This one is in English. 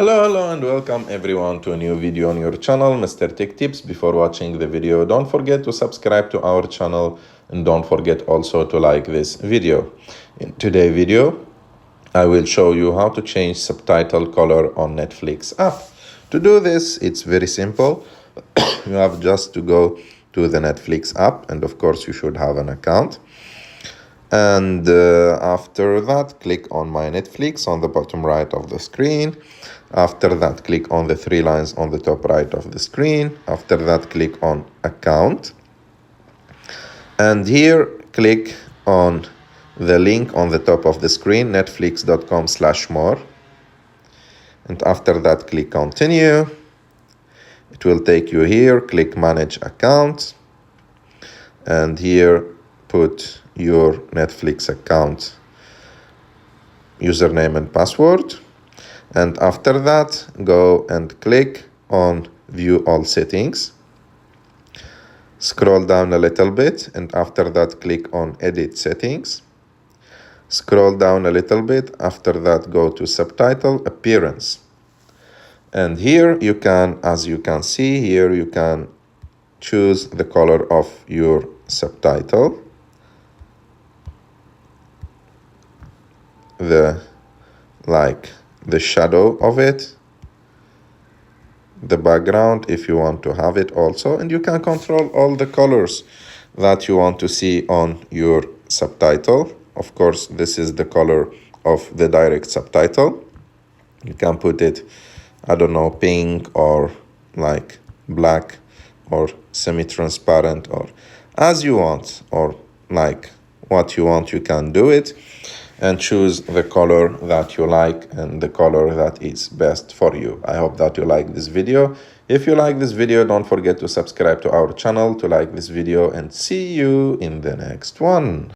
Hello and welcome everyone to a new video on your channel, Mr. Tech Tips. Before watching the video, don't forget to subscribe to our channel and don't forget also to like this video. In today's video, I will show you how to change subtitle color on Netflix app. To do this, it's very simple. You have just to go to the Netflix app, and of course you should have an account. And after that, click on My Netflix on the bottom right of the screen. After that, click on the three lines on the top right of the screen. After that, click on Account. And here, click on the link on the top of the screen, netflix.com/more. And after that, click Continue. It will take you here. Click Manage Account. And here, put your Netflix account username and password. And after that, go and click on View All Settings. Scroll down a little bit, and after that, click on Edit Settings. Scroll down a little bit. After that, go to Subtitle Appearance. And here you can, as you can see, here you can choose the color of your subtitle. The shadow of it, the background if you want to have it also, and you can control all the colors that you want to see on your subtitle. Of course, this is the color of the direct subtitle. You can put it, I don't know, pink or like black or semi-transparent, or as you want, or like what you want, you can do it and choose the color that you like and the color that is best for you. I hope that you like this video. If you like this video, don't forget to subscribe to our channel, to like this video, and see you in the next one.